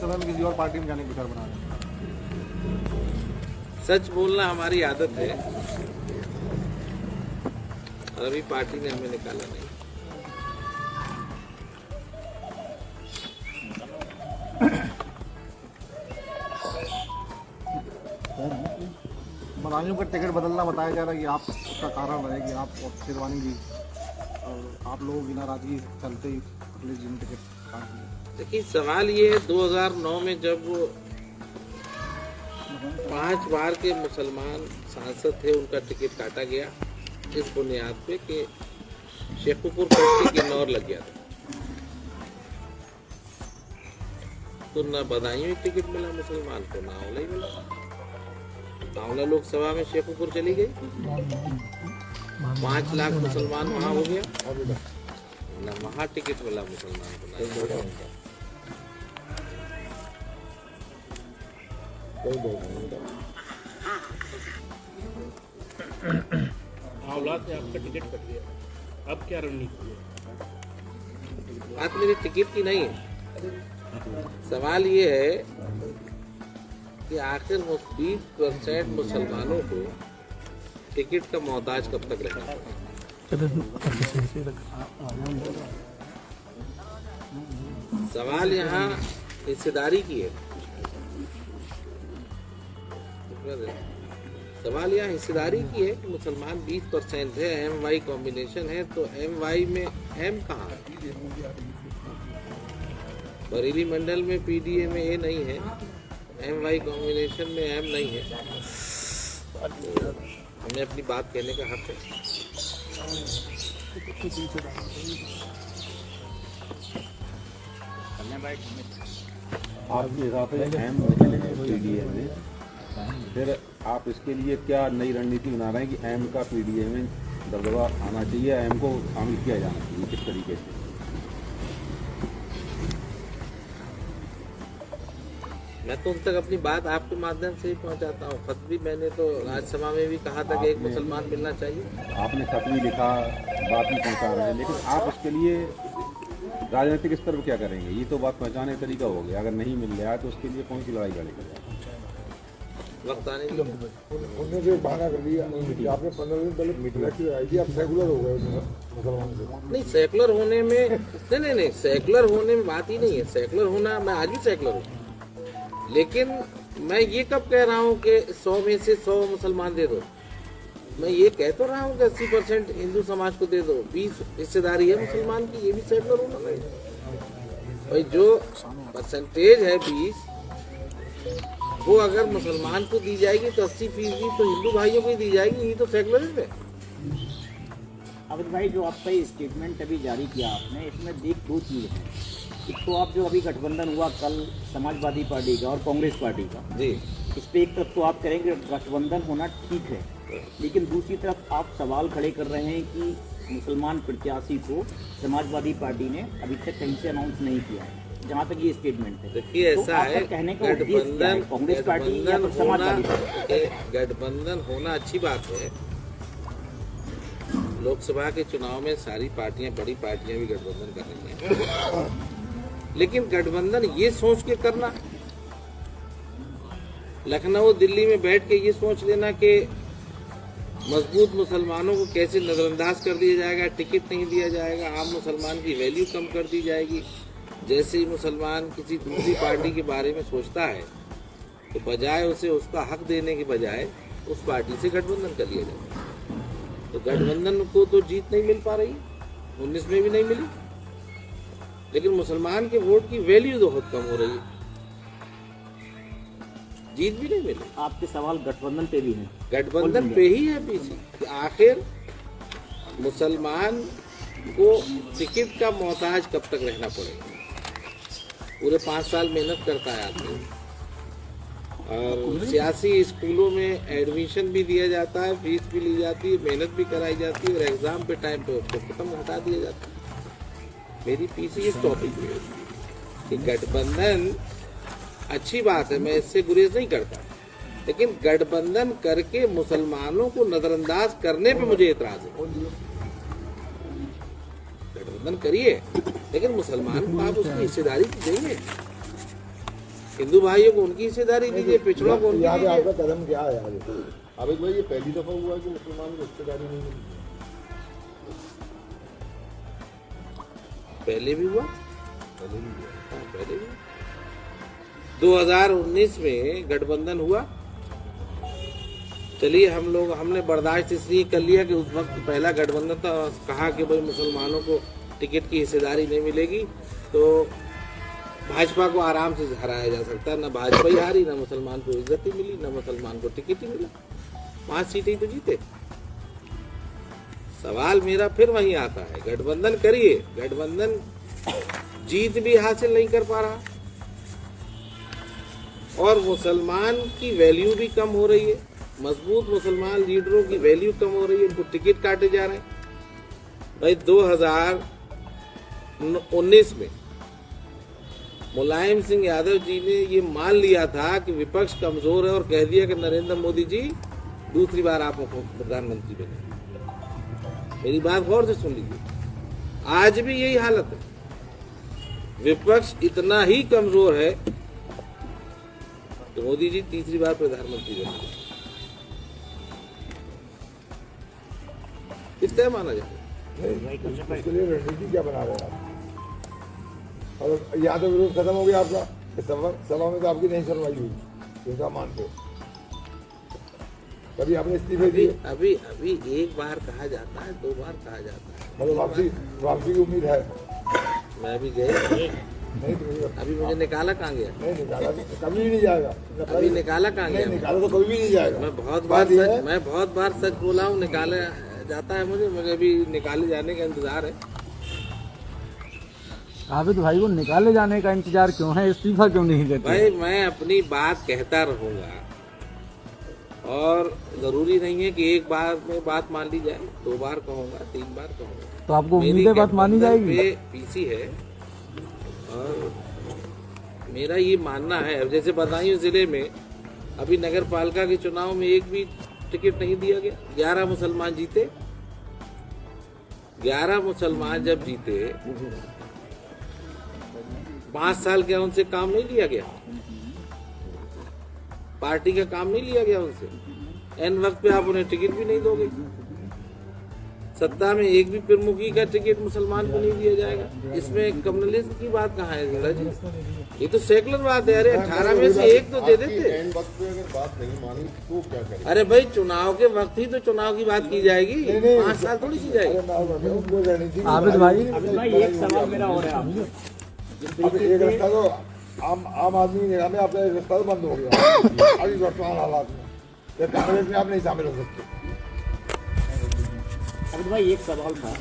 सदन किसी और पार्टी में जाने की विचार बना रहे हैं? सच बोलना हमारी आदत है और अभी पार्टी ने हमें निकाला नहीं। बदायूं का टिकट बदलना बताया जा रहा है कि आप उसका कारण रहे कि आप और शेरवानी जी और आप लोगों की नाराजगी चलते ही अखिलेश जी ने टिकट काट दिया। देखिए सवाल ये है 2009 में जब वो 5 बार के मुसलमान सांसद थे उनका टिकट काटा गया इस बुनियाद पे कि शेखुपुर पट्टी किन्नौर लग गया था, तो न बदायूं में टिकट मिला मुसलमान को, ना आंवला ही मिला। आंवला लोकसभा में शेखुपुर चली गई, 5 लाख मुसलमान वहाँ हो गया, न वहाँ टिकट मिला मुसलमान को, ना आंवला से आपका टिकट कट गया, अब क्या रणनीति है? बात मेरी टिकट की नहीं है, सवाल ये है कि आखिर 20% मुसलमानों को टिकट का मोहताज कब तक रहना पड़ेगा। सवाल यहाँ हिस्सेदारी की है, सवाल यहाँ हिस्सेदारी की है कि मुसलमान 20% है, MY कॉम्बिनेशन है, तो MY में M कहाँ है? बरेली मंडल में PDA में A नहीं है, MY कॉम्बिनेशन में M नहीं है, तो हमें अपनी बात कहने का हक है। आपके हिसाब से अहम मसले हैं PDA में, फिर आप इसके लिए क्या नई रणनीति बना रहे हैं कि एम का PDA में दबदबा आना चाहिए, एम को शामिल किया जाना चाहिए, किस तरीके से? मैं तो उन तक अपनी बात आपके माध्यम से ही पहुंचाता हूँ। खत भी मैंने तो राज्यसभा में भी कहा था कि एक मुसलमान मिलना चाहिए। आपने खत भी लिखा, बात भी पहुंचा रहे हैं, लेकिन आप इसके लिए राजनीतिक स्तर पर क्या करेंगे? ये तो बात पहुंचाने का तरीका हो गया, अगर नहीं मिल रहा है तो उसके लिए कौन सी लड़ाई लड़ेगा? वक्त आने उन्होंने जो बहाना कर दिया कि आपने 15 दिन पहले मीटिंग आई थी, आप सेकुलर हो गए मुसलमान से। नहीं, सेकुलर होने में नहीं, सेकुलर होने में बात ही नहीं है। सेकुलर होना, मैं आज भी सेकुलर हूँ, लेकिन मैं ये कब कह रहा हूँ कि 100 में से 100 मुसलमान दे दो। मैं ये कह तो रहा हूँ कि 80% हिंदू समाज को दे दो, 20 हिस्सेदारी है मुसलमान की, ये भी सेकुलर होना नहीं। भाई जो परसेंटेज है 20, वो अगर मुसलमान को दी जाएगी तो 80% तो हिंदू भाइयों को ही दी जाएगी, ये तो सेकुलरिज्म है। अवध भाई, जो आपका ये स्टेटमेंट अभी जारी किया आपने, इसमें देख 2 चीज़ हैं। एक तो आप जो अभी गठबंधन हुआ कल समाजवादी पार्टी का और कांग्रेस पार्टी का जी, इस पे एक तरफ तो आप करेंगे गठबंधन होना ठीक है, लेकिन दूसरी तरफ आप सवाल खड़े कर रहे हैं कि मुसलमान प्रत्याशी को समाजवादी पार्टी ने अभी तक कहीं से अनाउंस नहीं किया है, जहाँ तक ये स्टेटमेंट है। देखिए ऐसा है, कहने का उद्देश्य क्या है? कांग्रेस पार्टी या फिर समाजवादी पार्टी? गठबंधन होना अच्छी बात है। लोकसभा के चुनाव में सारी पार्टियां, बड़ी पार्टियां भी गठबंधन कर रही हैं, लेकिन गठबंधन ये सोच के करना, लखनऊ दिल्ली में बैठ के ये सोच लेना कि मजबूत मुसलमानों को कैसे नजरअंदाज कर दिया जाएगा, टिकट नहीं दिया जाएगा, आम मुसलमान की वैल्यू कम कर दी जाएगी। जैसे ही मुसलमान किसी दूसरी पार्टी के बारे में सोचता है तो बजाय उसे उसका हक देने के बजाय उस पार्टी से गठबंधन कर लिया जाए। तो गठबंधन को तो जीत नहीं मिल पा रही, 19 में भी नहीं मिली, लेकिन मुसलमान के वोट की वैल्यू तो बहुत कम हो रही है, जीत भी नहीं मिली। आपके सवाल गठबंधन पे भी हैं? गठबंधन पे ही है पीछे कि आखिर मुसलमान को टिकट का मोहताज कब तक रहना पड़ेगा। पूरे 5 साल मेहनत करता है आदमी, और सियासी स्कूलों में एडमिशन भी दिया जाता है, फीस भी ली जाती है, मेहनत भी कराई जाती है, और एग्जाम पे टाइम पे उसको खत्म हटा दिया जाता है। मेरी पीछे इस टॉपिक पे कि गठबंधन अच्छी बात है, मैं इससे गुरेज नहीं करता, लेकिन गठबंधन करके मुसलमानों को नजरअंदाज करने पे मुझे एतराज है। गठबंधन करिए, लेकिन मुसलमान को आप उसकी हिस्सेदारी दीजिए। हिंदू भाइयों को उनकी हिस्सेदारी दीजिए, पिछड़ों को उनकी यहाँ पे दीजिए। आपका कदम क्या है आगे? आबिद भाई, ये पहली दफा हुआ कि मुसलमान को हिस्सेदारी नहीं मिली? पहले भी हुआ, पहले भी हुआ। हाँ, पहले भी 2019 में गठबंधन हुआ। चलिए हमने बर्दाश्त इसलिए कर लिया कि उस वक्त पहला गठबंधन था, कहा कि भाई मुसलमानों को टिकट की हिस्सेदारी नहीं मिलेगी तो भाजपा को आराम से हराया जा सकता है। ना भाजपा ही हारी, ना मुसलमान को इज्जत ही मिली, ना मुसलमान को टिकट ही मिला, 5 सीटें ही तो जीते। सवाल मेरा फिर वहीं आता है, गठबंधन करिए, गठबंधन जीत भी हासिल नहीं कर पा रहा और मुसलमान की वैल्यू भी कम हो रही है, मजबूत मुसलमान लीडरों की वैल्यू कम हो रही है, उनको टिकट काटे जा रहे हैं। भाई 2019 में मुलायम सिंह यादव जी ने ये मान लिया था कि विपक्ष कमजोर है और कह दिया कि नरेंद्र मोदी जी दूसरी बार आप प्रधानमंत्री बने। मेरी बात गौर से सुन लीजिए, आज भी यही हालत है, विपक्ष इतना ही कमजोर है कि मोदी जी तीसरी बार प्रधानमंत्री बने। कितना माना जाए? उसके लिए रणनीति क्या बना रहे हैं आप? और यहाँ तो विरोध खत्म हो गया आपका, इस सभा में तो आपकी नहीं सुनवाई हुई, इसका मानते हो? कभी आपने इस्तीफे दिए? अभी एक बार कहा जाता है, 2 बार कहा जाता है, मतलब वापसी की उम्मीद है? मैं अभी गए नहीं तो अभी मुझे निकाला कहाँ गया? नहीं निकाला, कभी भी नहीं जाएगा। अभी निकाला कहाँ नहीं गया? निकाला तो कभी भी नहीं जाएगा। मैं बहुत बात ये है- बार सच बोला हूँ, निकाला जाता है मुझे अभी निकाले जाने का इंतजार है। आबिद भाई को निकाले जाने का इंतजार क्यों है, इस्तीफा क्यों नहीं देते? भाई मैं अपनी बात कहता रहूंगा और जरूरी नहीं है कि एक बार में बात मान ली जाए, 2 बार कहूंगा, 3 बार कहूंगा। तो आपको मेरी उम्मीद है बात मानी गठबंधन जाएगी? पे पीसी है और मेरा ये मानना है, अब जैसे बदायूं जिले में अभी नगर पालिका के चुनाव में एक भी टिकट नहीं दिया गया, 11 मुसलमान जीते। 11 मुसलमान जब जीते, 5 साल क्या उनसे काम नहीं लिया गया? पार्टी का काम नहीं लिया गया उनसे? एन वक्त पे आप उन्हें टिकट भी नहीं दोगे। सत्ता में एक भी प्रमुखी का टिकट मुसलमान को नहीं दिया जाएगा। इसमें कम्युनलिज्म की बात कहाँ है जिंदा जी? ये तो सेकुलर बात है। अरे 18 में से एक तो दे देते। एंड वक्त पे अगर बात नहीं मानी तो क्या करें? अरे भाई चुनाव के वक्त ही तो चुनाव की बात की जाएगी, 5 साल थोड़ी की जाएगी। उनको रणनीति आबिद भाई भाई एक सवाल मेरा और है आपसे। अब एक रास्ता तो आम आदमी की निगाह में आपका एक रास्ता तो बंद हो गया अभी वर्तमान हालात में, या कांग्रेस में आप नहीं शामिल हो सकते। अमित भाई एक सवाल था,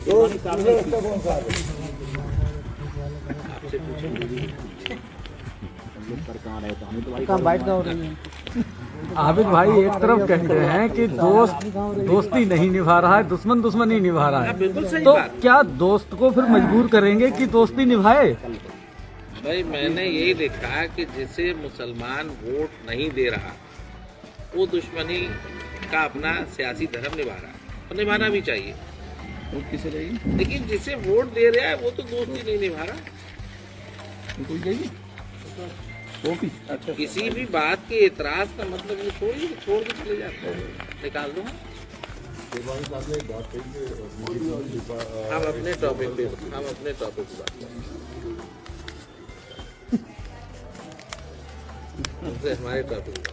तो दूसरा रास्ता कौन सा है? कहाँ बैठ हो रही है? आबिद भाई एक तरफ कहते हैं कि दोस्ती नहीं निभा रहा है, दुश्मनी निभा रहा है, बिल्कुल सही तो बात। क्या दोस्त को फिर मजबूर करेंगे कि दोस्ती निभाए? भाई मैंने यही देखा कि जिसे मुसलमान वोट नहीं दे रहा वो दुश्मनी का अपना सियासी धर्म निभा रहा है और निभाना भी चाहिए। वोट किसे रहेगी? लेकिन जिसे वोट दे रहा है वो तो दोस्ती नहीं निभा रहा। कोई जाएगी? किसी भी बात के एतराज का मतलब ये थोड़ी छोड़ के चले जाते हैं, निकाल दो। हम अपने टॉपिक पे बात करें। हमसे हमारे टॉपिक पे।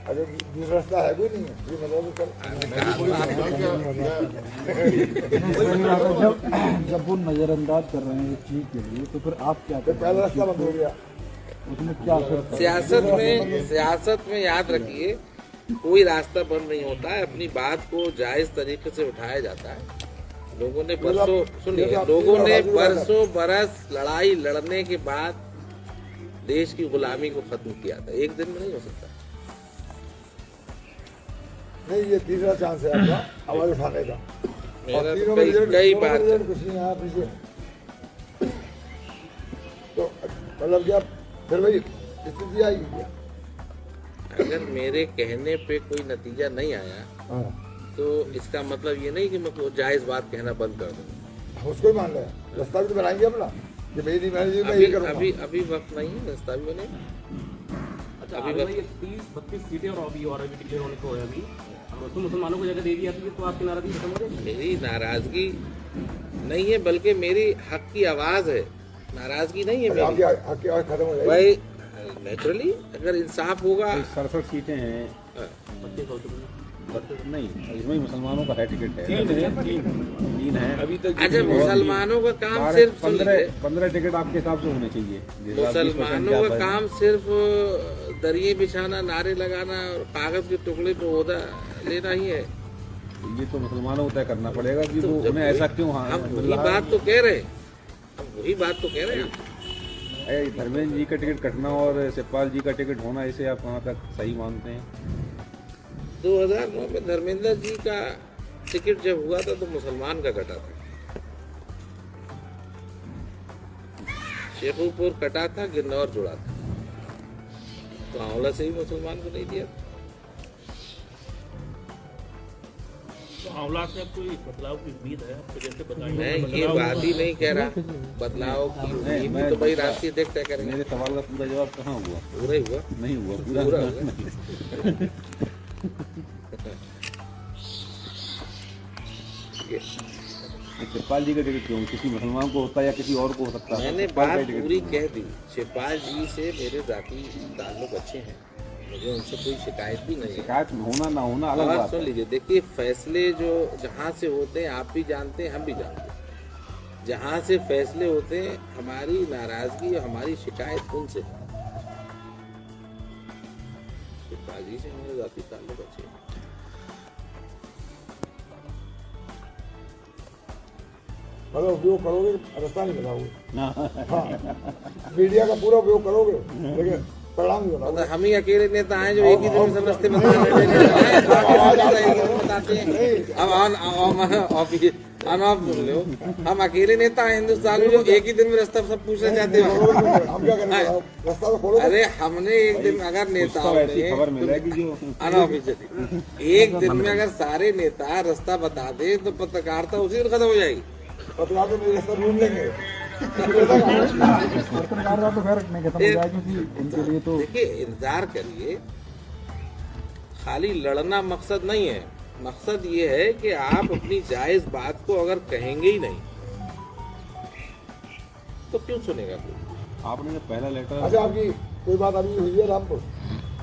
अरे दूसरा रास्ता है कोई नहीं है, ये मतलब जब वो नजरअंदाज कर रहे हैं इस चीज के लिए, तो फिर आप क्या पहला रास्ता बंद हो गया। उसमें क्या फिर? सियासत में याद रखिए कोई रास्ता बंद नहीं होता है, अपनी बात को जायज तरीके से उठाया जाता है। लोगों ने बरसों बरस लड़ाई लड़ने के बाद देश की गुलामी को खत्म किया था, एक दिन में नहीं हो सकता। नहीं, ये तीसरा चांस है आपका आवाज उठाने का। मेरा और तो तीनों में कई बार कुछ नहीं है पीछे, तो मतलब क्या फिर भाई स्थिति आएगी क्या? अगर मेरे कहने पे कोई नतीजा नहीं आया हाँ, तो इसका मतलब ये नहीं कि मैं जायज बात कहना बंद कर दूं। उसको ही मान रहे हैं, रास्ता भी तो बनाएंगे अपना। कि मेरी मर्जी मैं अभी ये करूँगा। अभी वक्त नहीं है, रास्ता भी बने। अच्छा अभी भाई 30-32 सीटें और अभी डिक्लेयर होने को है अभी, और उसमें मुसलमानों को जगह दे दी जाती है तो आपकी नाराजगी खत्म हो जाएगी? मेरी नाराजगी नहीं है, बल्कि मेरी हक की आवाज है, नाराजगी नहीं है आपकी मेरी। आपकी आवाज़ खत्म हो जाएगी। भाई नेचुरली अगर इंसाफ होगा। 67 सीटें हैं। हाँ, नहीं, इसमें मुसलमानों का है टिकट है। तीन है अभी तक। अच्छा मुसलमानों का काम सिर्फ 15 टिकट आपके हिसाब से होने चाहिए। मुसलमानों का काम सिर्फ दरिये बिछाना, नारे लगाना और कागज के टुकड़े पे ओहदा लेना ही है। ये तो मुसलमानों को तय करना पड़ेगा कि वो उन्हें ऐसा क्यों। हम वही बात तो कह रहे हैं, हम वही बात तो कह रहे हैं। धर्मेंद्र जी का टिकट कटना और शिवपाल जी का टिकट होना, इसे आप कहाँ तक सही मानते हैं? 2009 में धर्मेंद्र जी का टिकट जब हुआ था तो मुसलमान का कटा था, शेखुपुर कटा था, गिन्नौर जुड़ा था, तो आंवला से ही मुसलमान को नहीं दिया। तो आंवला से अब कोई बदलाव की उम्मीद है आपको, जैसे बताइए? मैं ये बात ही नहीं कह रहा बदलाव की उम्मीद भी तो भाई राष्ट्रीय अध्यक्ष तय करेंगे। मेरे सवाल का पूरा जवाब कहाँ हुआ? पूरा ही हुआ, नहीं हुआ, पूरा हुआ। शिवपाल जी का टिकट क्यों? किसी मुसलमान को होता है या किसी और को हो सकता है? मैंने शिवपाल का बात टिकट पूरी क्यों? कह दी। शिवपाल जी से मेरे जाती ताल्लुक अच्छे हैं, मुझे उनसे कोई शिकायत भी नहीं है। शिकायत होना ना होना अलग और बात सुन है। लीजिए, देखिए फैसले जो जहाँ से होते हैं आप भी जानते हैं, हम भी जानते हैं, जहाँ से फैसले होते हैं हमारी नाराजगी और हमारी शिकायत उनसे है। शिवपाल जी से मेरे जाती ताल्लुक अच्छे हैं। मतलब उपयोग करोगे, रास्ता नहीं बताओगे। हाँ, मीडिया का पूरा उपयोग करोगे, लेकिन परिणाम नहीं बताओगे। मतलब हम ही अकेले नेता हैं जो एक ही दिन में सब रास्ते बताते हैं। अब ऑन ऑफ बोल लो, हम अकेले नेता हैं हिंदुस्तान में जो एक ही दिन में रास्ता सब पूछना चाहते हैं। हम क्या करेंगे? रास्ता तो खोलो। अरे हमने एक दिन अगर नेताओं उसका ऐसी ने खबर मिलेगी जो अनऑफिशियली एक दिन में अगर सारे नेता रास्ता बता दे तो पत्रकारिता उसी दिन खत्म हो जाएगी। पत्रकार तो मेरे रास्ता ढूंढ लेंगे। पत्रकारिता तो खैर नहीं खत्म हो जाएगी क्योंकि उनके लिए तो देखिए इंतजार करिए, खाली लड़ना मकसद नहीं है, मकसद ये है कि आप अपनी जायज बात को अगर कहेंगे ही नहीं तो क्यों सुनेगा कोई? आपने जो पहला लेटर। अच्छा, आपकी कोई बात अभी हुई है रामपुर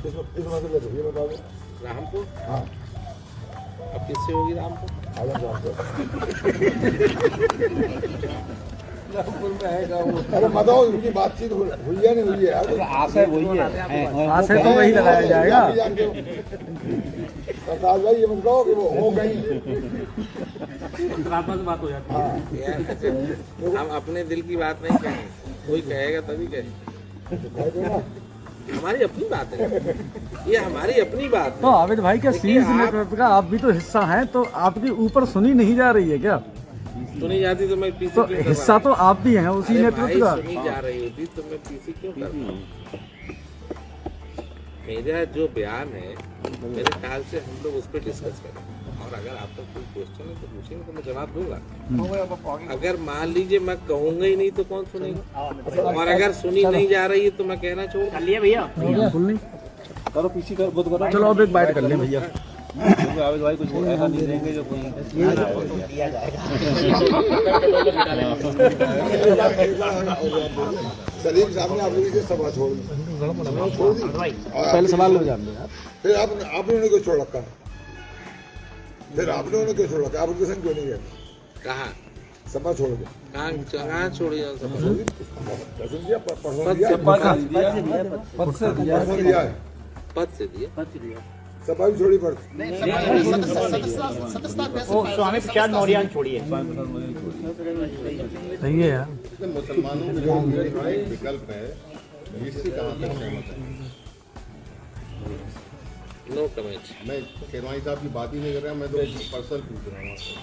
इस मसले पे, ये बता दो। रामपुर? हाँ, अब किससे होगी रामपुर? आजम साहब से। अरे बताओ, उनकी बातचीत हुई है नहीं हुई है? आशय वही है। आशय तो वही लगाया जाएगा। आप भी जानते हो। प्रकाश भाई ये मत कहो कि वो हो गई। आपस में बात हो जाती है। यार, हम अपने दिल की बात नहीं कहेंगे, कोई कहेगा तभी कहेंगे। हमारी अपनी बात है, ये हमारी अपनी बात तो है। आबिद भाई क्या देखिए, सीरीज आप- नेटवर्क का आप भी तो हिस्सा हैं, तो आपके ऊपर सुनी नहीं जा रही है क्या? सुनी जाती तो मैं पीसी तो क्यों हिस्सा तो आप भी हैं उसी अरे नेतृत्व भाई, का। सुनी जा रही होती तो मैं पीसी क्यों करता? मेरा जो बयान है मेरे ख्याल से हम लोग उस पर डिस्कस करें, और अगर आपका कोई क्वेश्चन है तो पूछेंगे तो मैं जवाब दूंगा। अगर मान लीजिए मैं कहूंगा ही नहीं तो कौन सुनेगा? और अगर सुनी नहीं जा रही है तो मैं कहना छोड़ कर लिया भैया। बिल्कुल नहीं। करो पीसी कर बुद्ध करो। चलो अब एक बाइट कर लें भैया। क्योंकि आबिद भाई कुछ ऐसा नहीं देंगे जो कोई सलीम साहब ने आपने की सभा छोड़ दी, सभा छोड़ दी। और पहले सवाल में जान दें। फिर आपने उन्हें क्यों छोड़ रखा? फिर आपने उन्हें क्यों छोड़ रखा? आप उनके संग क्यों नहीं गए? कहा सभा छोड़ दे। कहाँ छोड़ी जाओ सब? दर्शन दिया, परसों पद दिया, से परसों दिया है। पद से दिए। सभा भी छोड़ी पड़। वो स्वामी प्रसाद मौर्य छोड़िए। सही है यार। मुसलमानों के जो विकल्प है इससे कहाँ तक सहमत है? No comment. मैं खेरवानी साहब की बात ही नहीं कर रहा, मैं तो पर्सनल पूछ रहा हूँ आपसे।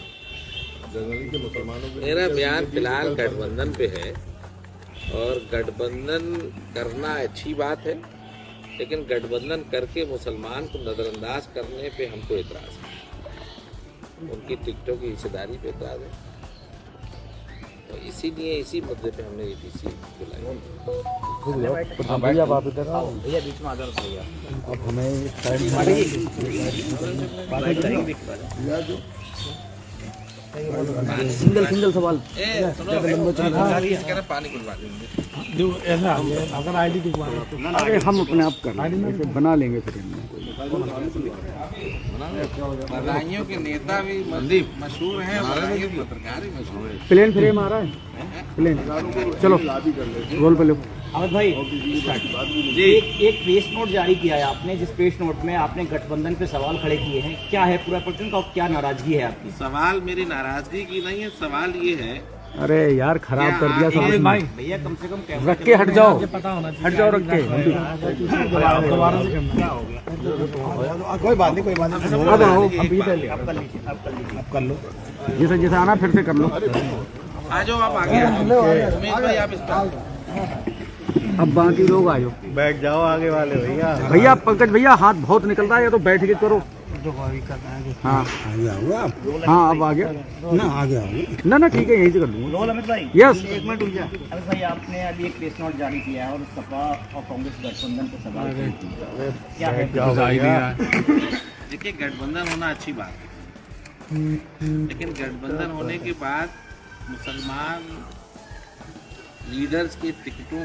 जनरली के मुसलमानों के मेरा बयान ये फिलहाल विकल्प है। गठबंधन पे है, और गठबंधन करना अच्छी बात है, लेकिन गठबंधन करके मुसलमान को नज़रअंदाज करने पे हमको एतराज़ है। उनकी टिकटों की हिस्सेदारी पे एतराज़ है। तो इसीलिए इसी मुद्दे पे हमने एडीसी बुलाई। भैया आप इधर आओ, भैया बीच में आ जाओ भैया। अब हमें साइड सिंगल सवाल पानी बुलवा देंगे। अगर आईडी दिखवाना तो अरे हम अपने आप कर लेंगे, बना लेंगे फिर बदायूं के नेता भी मशहूर हैं, बदायूं के पत्रकार भी मशहूर हैं। प्लेन फ्रेम आ रहा है, प्लेन चलो रोल पे लो। अमित भाई एक प्रेस नोट जारी किया है आपने, जिस प्रेस नोट में आपने गठबंधन पे सवाल खड़े किए हैं, क्या है पूरा प्रश्न का और क्या नाराजगी है आपकी? सवाल मेरी नाराजगी की नहीं है, सवाल ये है, अरे यार खराब कर दिया सब भाई, भैया कम से कम रख के हट जाओ, हट जाओ रख के। कोई बात नहीं, कोई बात नहीं। अब आओ, अब कर लो, जैसे जैसे आना फिर से कर लो। आ जाओ आप आगे, उमेश भाई आप इस पर अब बाकी लोग आ जाओ, बैठ जाओ आगे वाले भैया। भैया पंकज भैया हाथ बहुत निकल रहा है, या तो बैठ के करो। हाँ हाँ अब आ गया ना ठीक है, यहीं से कर दूंगा। रोल अमित भाई यस एक मिनट रुक जा। अमित भाई आपने अभी एक प्रेस नोट जारी किया है और सपा और कांग्रेस गठबंधन पे सवाल क्या है? देखिए, गठबंधन होना अच्छी बात है, लेकिन गठबंधन होने के बाद मुसलमान लीडर्स के टिकटों